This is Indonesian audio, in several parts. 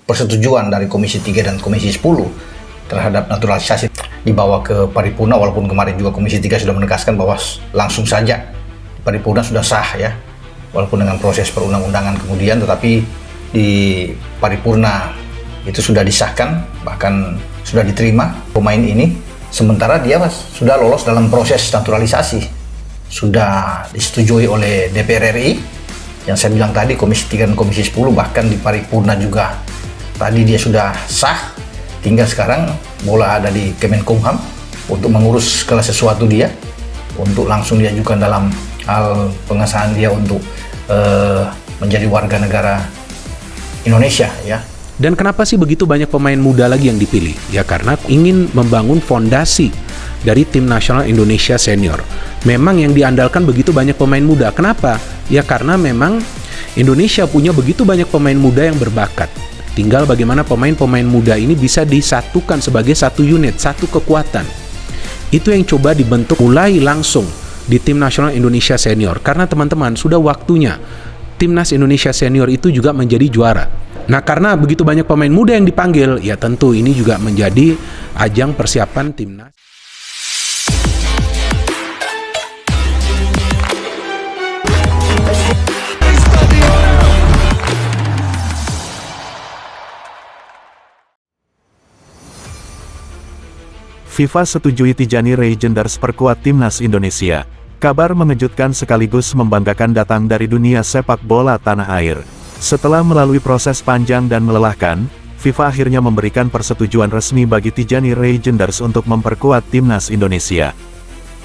persetujuan dari Komisi 3 dan Komisi 10 terhadap naturalisasi dibawa ke paripurna, walaupun kemarin juga Komisi 3 sudah menegaskan bahwa langsung saja paripurna sudah sah ya, walaupun dengan proses perundang-undangan kemudian, tetapi di paripurna itu sudah disahkan, bahkan sudah diterima pemain ini, sementara dia sudah lolos dalam proses naturalisasi, sudah disetujui oleh DPR RI, yang saya bilang tadi Komisi 3 dan Komisi 10, bahkan di paripurna juga tadi dia sudah sah. Tinggal sekarang bola ada di Kemenkumham untuk mengurus segala sesuatu dia, untuk langsung diajukan dalam hal pengesahan dia untuk menjadi warga negara Indonesia ya. Dan kenapa sih begitu banyak pemain muda lagi yang dipilih? Ya karena ingin membangun fondasi dari tim nasional Indonesia senior. Memang yang diandalkan begitu banyak pemain muda. Kenapa? Ya karena memang Indonesia punya begitu banyak pemain muda yang berbakat. Tinggal bagaimana pemain-pemain muda ini bisa disatukan sebagai satu unit, satu kekuatan. Itu yang coba dibentuk mulai langsung di tim nasional Indonesia senior. Karena teman-teman, sudah waktunya timnas Indonesia senior itu juga menjadi juara. Nah, karena begitu banyak pemain muda yang dipanggil, ya tentu ini juga menjadi ajang persiapan timnas. FIFA setujui Tijani Reijenders perkuat timnas Indonesia. Kabar mengejutkan sekaligus membanggakan datang dari dunia sepak bola tanah air. Setelah melalui proses panjang dan melelahkan, FIFA akhirnya memberikan persetujuan resmi bagi Tijani Reijenders untuk memperkuat timnas Indonesia.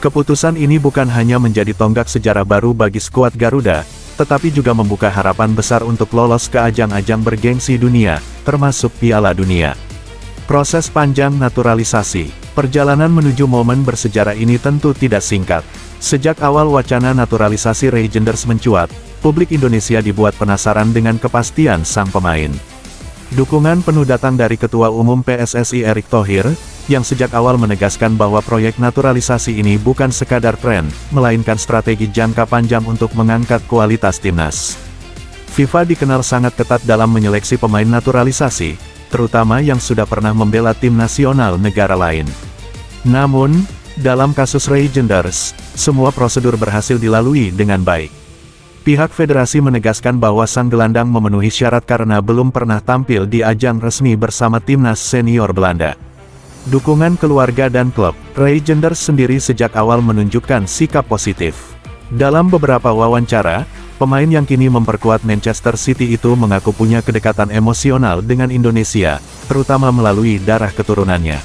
Keputusan ini bukan hanya menjadi tonggak sejarah baru bagi skuad Garuda, tetapi juga membuka harapan besar untuk lolos ke ajang-ajang bergengsi dunia, termasuk Piala Dunia. Proses panjang naturalisasi. Perjalanan menuju momen bersejarah ini tentu tidak singkat. Sejak awal wacana naturalisasi Reijenders mencuat, publik Indonesia dibuat penasaran dengan kepastian sang pemain. Dukungan penuh datang dari Ketua Umum PSSI Erick Thohir, yang sejak awal menegaskan bahwa proyek naturalisasi ini bukan sekadar tren, melainkan strategi jangka panjang untuk mengangkat kualitas timnas. FIFA dikenal sangat ketat dalam menyeleksi pemain naturalisasi, terutama yang sudah pernah membela tim nasional negara lain. Namun, dalam kasus Reijenders, semua prosedur berhasil dilalui dengan baik. Pihak federasi menegaskan bahwa sang gelandang memenuhi syarat karena belum pernah tampil di ajang resmi bersama timnas senior Belanda. Dukungan keluarga dan klub, Reijenders sendiri sejak awal menunjukkan sikap positif. Dalam beberapa wawancara, pemain yang kini memperkuat Manchester City itu mengaku punya kedekatan emosional dengan Indonesia, terutama melalui darah keturunannya.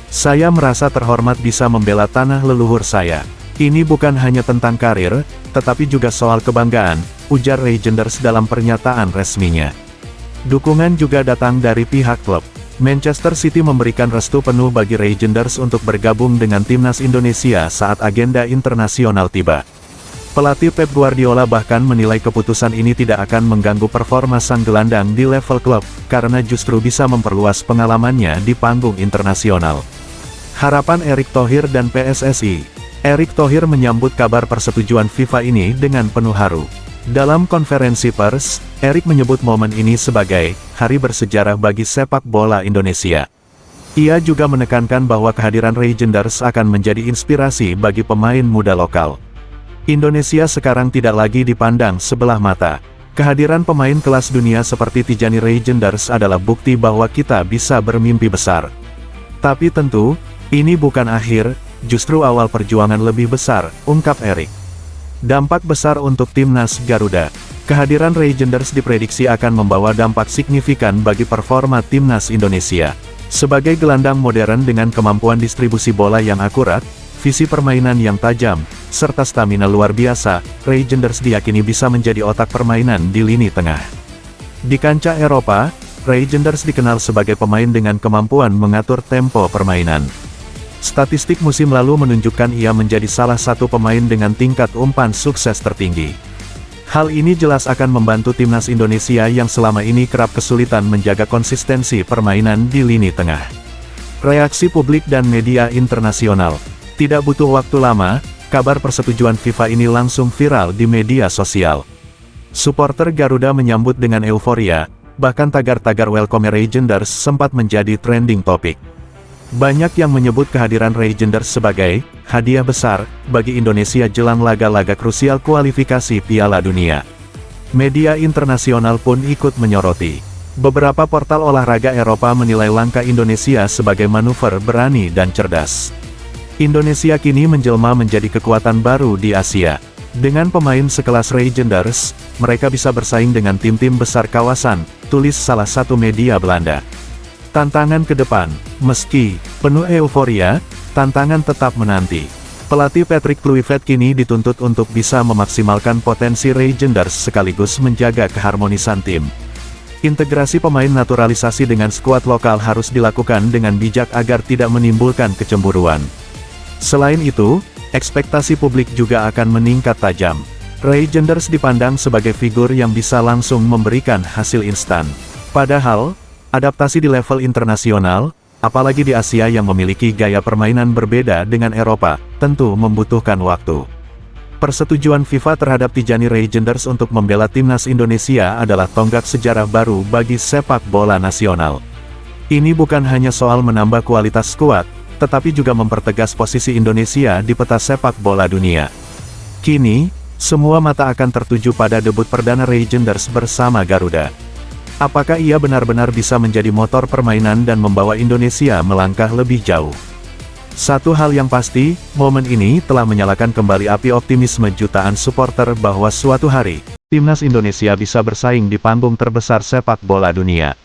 Saya merasa terhormat bisa membela tanah leluhur saya. Ini bukan hanya tentang karir, tetapi juga soal kebanggaan, ujar Reijenders dalam pernyataan resminya. Dukungan juga datang dari pihak klub. Manchester City memberikan restu penuh bagi Reijenders untuk bergabung dengan timnas Indonesia saat agenda internasional tiba. Pelatih Pep Guardiola bahkan menilai keputusan ini tidak akan mengganggu performa sang gelandang di level klub, karena justru bisa memperluas pengalamannya di panggung internasional. Harapan Erick Thohir dan PSSI. Erick Thohir menyambut kabar persetujuan FIFA ini dengan penuh haru. Dalam konferensi pers, Erick menyebut momen ini sebagai hari bersejarah bagi sepak bola Indonesia. Ia juga menekankan bahwa kehadiran Reijenders akan menjadi inspirasi bagi pemain muda lokal. Indonesia sekarang tidak lagi dipandang sebelah mata. Kehadiran pemain kelas dunia seperti Tijani Reijenders adalah bukti bahwa kita bisa bermimpi besar. Tapi tentu, ini bukan akhir, justru awal perjuangan lebih besar, ungkap Erick. Dampak besar untuk timnas Garuda. Kehadiran Reijenders diprediksi akan membawa dampak signifikan bagi performa timnas Indonesia. Sebagai gelandang modern dengan kemampuan distribusi bola yang akurat, visi permainan yang tajam, serta stamina luar biasa, Reijenders diyakini bisa menjadi otak permainan di lini tengah. Di kancah Eropa, Reijenders dikenal sebagai pemain dengan kemampuan mengatur tempo permainan. Statistik musim lalu menunjukkan ia menjadi salah satu pemain dengan tingkat umpan sukses tertinggi. Hal ini jelas akan membantu timnas Indonesia yang selama ini kerap kesulitan menjaga konsistensi permainan di lini tengah. Reaksi publik dan media internasional. Tidak butuh waktu lama, kabar persetujuan FIFA ini langsung viral di media sosial. Suporter Garuda menyambut dengan euforia, Bahkan tagar-tagar Welcome Regenders sempat menjadi trending topik. Banyak yang menyebut kehadiran Regenders sebagai hadiah besar bagi Indonesia jelang laga-laga krusial kualifikasi Piala Dunia. Media internasional pun ikut menyoroti. Beberapa portal olahraga Eropa menilai langkah Indonesia sebagai manuver berani dan cerdas. Indonesia kini menjelma menjadi kekuatan baru di Asia. Dengan pemain sekelas Regenders, mereka bisa bersaing dengan tim-tim besar kawasan, tulis salah satu media Belanda. Tantangan ke depan, meski penuh euforia, tantangan tetap menanti. Pelatih Patrick Kluivert kini dituntut untuk bisa memaksimalkan potensi Regenders sekaligus menjaga keharmonisan tim. Integrasi pemain naturalisasi dengan skuad lokal harus dilakukan dengan bijak agar tidak menimbulkan kecemburuan. Selain itu, ekspektasi publik juga akan meningkat tajam. Regenders dipandang sebagai figur yang bisa langsung memberikan hasil instan. Padahal, adaptasi di level internasional, apalagi di Asia yang memiliki gaya permainan berbeda dengan Eropa, tentu membutuhkan waktu. Persetujuan FIFA terhadap Tijani Regenders untuk membela timnas Indonesia adalah tonggak sejarah baru bagi sepak bola nasional. Ini bukan hanya soal menambah kualitas skuad, tetapi juga mempertegas posisi Indonesia di peta sepak bola dunia. Kini, semua mata akan tertuju pada debut perdana Regenders bersama Garuda. Apakah ia benar-benar bisa menjadi motor permainan dan membawa Indonesia melangkah lebih jauh? Satu hal yang pasti, momen ini telah menyalakan kembali api optimisme jutaan supporter bahwa suatu hari, timnas Indonesia bisa bersaing di panggung terbesar sepak bola dunia.